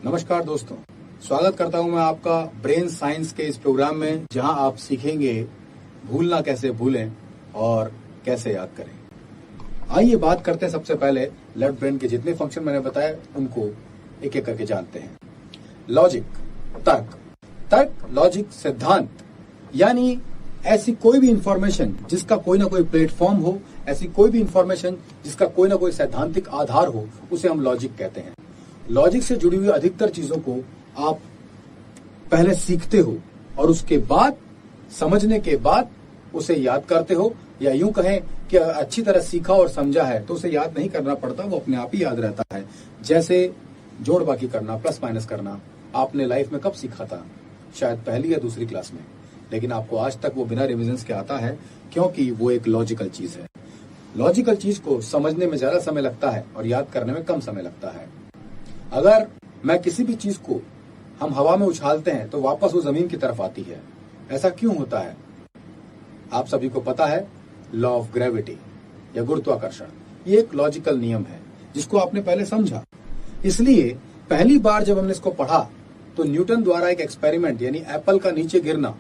नमस्कार दोस्तों, स्वागत करता हूं मैं आपका ब्रेन साइंस के इस प्रोग्राम में, जहां आप सीखेंगे भूलना कैसे भूलें और कैसे याद करें। आइए बात करते हैं सबसे पहले लेफ्ट ब्रेन के जितने फंक्शन मैंने बताए उनको एक एक करके जानते हैं। लॉजिक, तर्क, लॉजिक, सिद्धांत, यानी ऐसी कोई भी इंफॉर्मेशन जिसका कोई ना कोई प्लेटफॉर्म हो, ऐसी कोई भी इंफॉर्मेशन जिसका कोई ना कोई सैद्धांतिक आधार हो, उसे हम लॉजिक कहते हैं। लॉजिक से जुड़ी हुई अधिकतर चीजों को आप पहले सीखते हो और उसके बाद समझने के बाद उसे याद करते हो, या यूं कहें कि अच्छी तरह सीखा और समझा है तो उसे याद नहीं करना पड़ता, वो अपने आप ही याद रहता है। जैसे जोड़ बाकी करना, प्लस माइनस करना, आपने लाइफ में कब सीखा था? शायद पहली या दूसरी क्लास में, लेकिन आपको आज तक वो बिना रिविजन्स के आता है, क्योंकि वो एक लॉजिकल चीज है। लॉजिकल चीज को समझने में ज्यादा समय लगता है और याद करने में कम समय लगता है। अगर मैं किसी भी चीज को हम हवा में उछालते हैं तो वापस वो जमीन की तरफ आती है। ऐसा क्यों होता है? आप सभी को पता है, लॉ ऑफ ग्रेविटी या गुरुत्वाकर्षण, ये एक लॉजिकल नियम है जिसको आपने पहले समझा। इसलिए पहली बार जब हमने इसको पढ़ा तो न्यूटन द्वारा एक एक्सपेरिमेंट यानी एप्पल का नीचे गिरना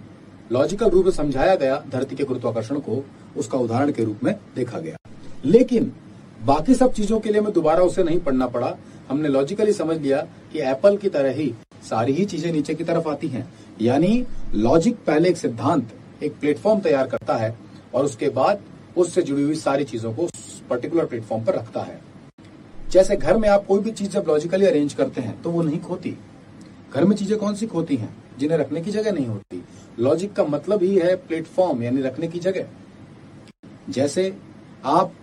लॉजिकल रूप से समझाया गया, धरती के गुरुत्वाकर्षण को उसका उदाहरण के रूप में देखा गया। लेकिन बाकी सब चीजों के लिए हमें दोबारा उसे नहीं पढ़ना पड़ा। हमने लॉजिकली समझ लिया कि एप्पल की तरह ही सारी ही चीजें नीचे की तरफ आती हैं। यानी लॉजिक पहले एक सिद्धांत, एक प्लेटफॉर्म तैयार करता है और उसके बाद उससे जुड़ी हुई सारी चीजों को उस पर्टिकुलर प्लेटफॉर्म पर रखता है। जैसे घर में आप कोई भी चीज जब लॉजिकली अरेंज करते हैं तो वो नहीं खोती। घर में चीजें कौन सी खोती हैं? जिन्हें रखने की जगह नहीं होती। लॉजिक का मतलब ही है प्लेटफॉर्म, यानी रखने की जगह। जैसे आप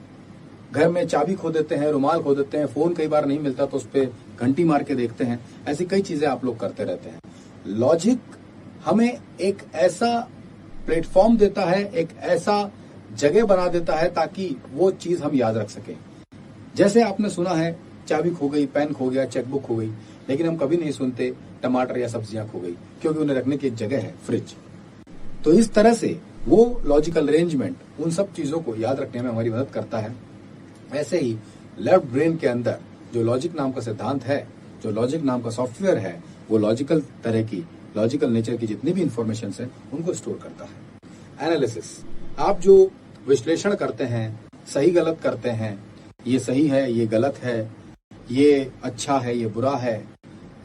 घर में चाबी खो देते हैं, रुमाल खो देते हैं, फोन कई बार नहीं मिलता तो उस पर घंटी मार के देखते हैं। ऐसी कई चीजें आप लोग करते रहते हैं। लॉजिक हमें एक ऐसा प्लेटफॉर्म देता है, एक ऐसा जगह बना देता है ताकि वो चीज हम याद रख सकें। जैसे आपने सुना है, चाबी खो गई, पेन खो गया, चेकबुक खो गई, लेकिन हम कभी नहीं सुनते टमाटर या सब्जियां खो गई, क्योंकि उन्हें रखने की एक जगह है, फ्रिज। तो इस तरह से वो लॉजिकल अरेंजमेंट उन सब चीजों को याद रखने में हमारी मदद करता है। ऐसे ही लेफ्ट ब्रेन के अंदर जो लॉजिक नाम का सिद्धांत है, जो लॉजिक नाम का सॉफ्टवेयर है, वो लॉजिकल तरह की, लॉजिकल नेचर की जितनी भी इंफॉर्मेशन है उनको स्टोर करता है। एनालिसिस, आप जो विश्लेषण करते हैं, सही गलत करते हैं, ये सही है, ये गलत है, ये अच्छा है, ये बुरा है,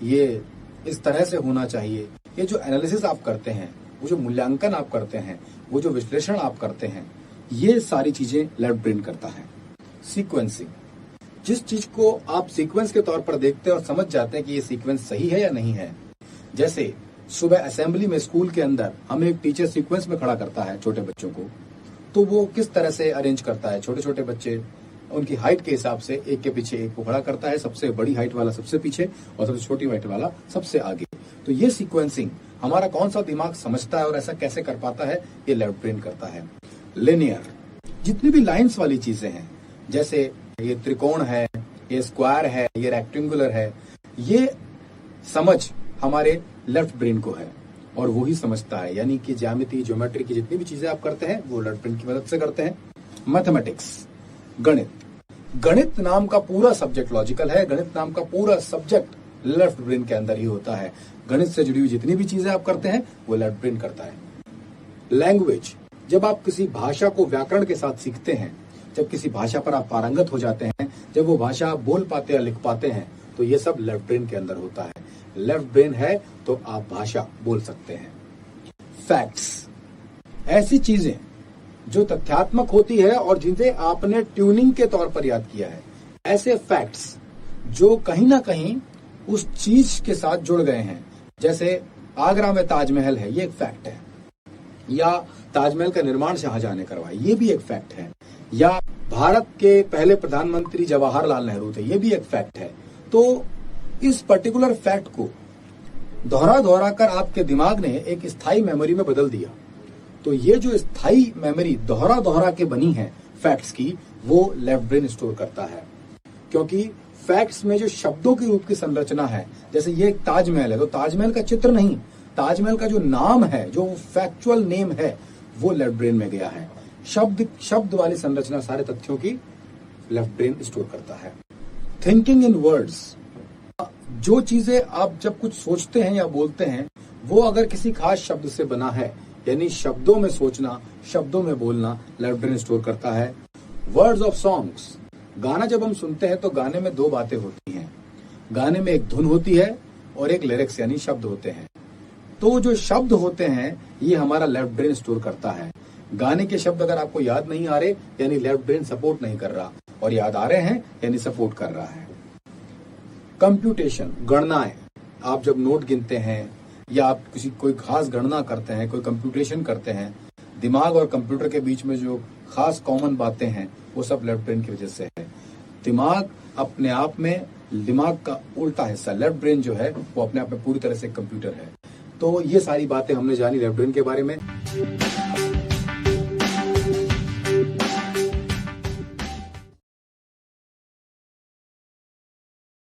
ये इस तरह से होना चाहिए, ये जो एनालिसिस आप करते हैं, वो जो मूल्यांकन आप करते हैं, वो जो विश्लेषण आप करते हैं, ये सारी चीजें लेफ्ट ब्रेन करता है। सीक्वेंसिंग, जिस चीज को आप सीक्वेंस के तौर पर देखते हैं और समझ जाते हैं कि ये सीक्वेंस सही है या नहीं है। जैसे सुबह असेंबली में, स्कूल के अंदर हमें एक टीचर सीक्वेंस में खड़ा करता है छोटे बच्चों को, तो वो किस तरह से अरेंज करता है? छोटे छोटे बच्चे उनकी हाइट के हिसाब से एक के पीछे एक को खड़ा करता है, सबसे बड़ी हाइट वाला सबसे पीछे और सबसे छोटी हाइट वाला सबसे आगे। तो ये सीक्वेंसिंग हमारा कौन सा दिमाग समझता है और ऐसा कैसे कर पाता है? ये लेफ्ट ब्रेन करता है। लिनियर, जितनी भी लाइंस वाली चीजें हैं, जैसे ये त्रिकोण है, ये स्क्वायर है, ये रेक्टेंगुलर है, ये समझ हमारे लेफ्ट ब्रेन को है और वो ही समझता है। यानी कि ज्यामिति, ज्योमेट्री की जितनी भी चीजें आप करते हैं वो लेफ्ट ब्रेन की मदद से करते हैं। मैथमेटिक्स, गणित, गणित नाम का पूरा सब्जेक्ट लॉजिकल है। गणित नाम का पूरा सब्जेक्ट लेफ्ट ब्रेन के अंदर ही होता है। गणित से जुड़ी हुई जितनी भी चीजें आप करते हैं वो लेफ्ट ब्रेन करता है। लैंग्वेज, जब आप किसी भाषा को व्याकरण के साथ सीखते हैं, जब किसी भाषा पर आप पारंगत हो जाते हैं, जब वो भाषा आप बोल पाते या लिख पाते हैं, तो ये सब लेफ्ट ब्रेन के अंदर होता है। लेफ्ट ब्रेन है तो आप भाषा बोल सकते हैं। फैक्ट्स, ऐसी चीजें जो तथ्यात्मक होती है और जिन्हें आपने ट्यूनिंग के तौर पर याद किया है। ऐसे फैक्ट्स जो कहीं ना कहीं उस चीज के साथ जुड़ गए हैं। जैसे आगरा में ताजमहल है, ये एक फैक्ट है। या ताजमहल का निर्माण शाहजहां ने करवाया, ये भी एक फैक्ट है। या भारत के पहले प्रधानमंत्री जवाहरलाल नेहरू थे, ये भी एक फैक्ट है। तो इस पर्टिकुलर फैक्ट को दोहरा दोहरा कर आपके दिमाग ने एक स्थायी मेमोरी में बदल दिया। तो ये जो स्थायी मेमोरी दोहरा दोहरा के बनी है फैक्ट्स की, वो लेफ्ट ब्रेन स्टोर करता है। क्योंकि फैक्ट्स में जो शब्दों के रूप की संरचना है, जैसे ये एक ताजमहल है तो ताजमहल का चित्र नहीं, ताजमहल का जो नाम है, जो फैक्चुअल नेम है, वो लेफ्ट ब्रेन में गया है। शब्द वाली संरचना सारे तथ्यों की लेफ्ट ब्रेन स्टोर करता है। थिंकिंग इन वर्ड्स, जो चीजें आप जब कुछ सोचते हैं या बोलते हैं वो अगर किसी खास शब्द से बना है, यानी शब्दों में सोचना, शब्दों में बोलना लेफ्ट ब्रेन स्टोर करता है। वर्ड्स ऑफ सॉन्ग्स, गाना जब हम सुनते हैं तो गाने में दो बातें होती हैं। गाने में एक धुन होती है और एक लिरिक्स यानी शब्द होते हैं। तो जो शब्द होते हैं ये हमारा लेफ्ट ब्रेन स्टोर करता है। गाने के शब्द अगर आपको याद नहीं आ रहे यानी लेफ्ट ब्रेन सपोर्ट नहीं कर रहा, और याद आ रहे हैं यानी सपोर्ट कर रहा है। कंप्यूटेशन, गणनाएं, आप जब नोट गिनते हैं या आप कोई खास गणना करते हैं, कोई कंप्यूटेशन करते हैं, दिमाग और कंप्यूटर के बीच में जो खास कॉमन बातें हैं वो सब लेफ्ट ब्रेन की वजह से है। दिमाग अपने आप में, दिमाग का उल्टा हिस्सा लेफ्ट ब्रेन जो है वो अपने आप में पूरी तरह से कंप्यूटर है। तो ये सारी बातें हमने जानी लेफ्ट ब्रेन के बारे में।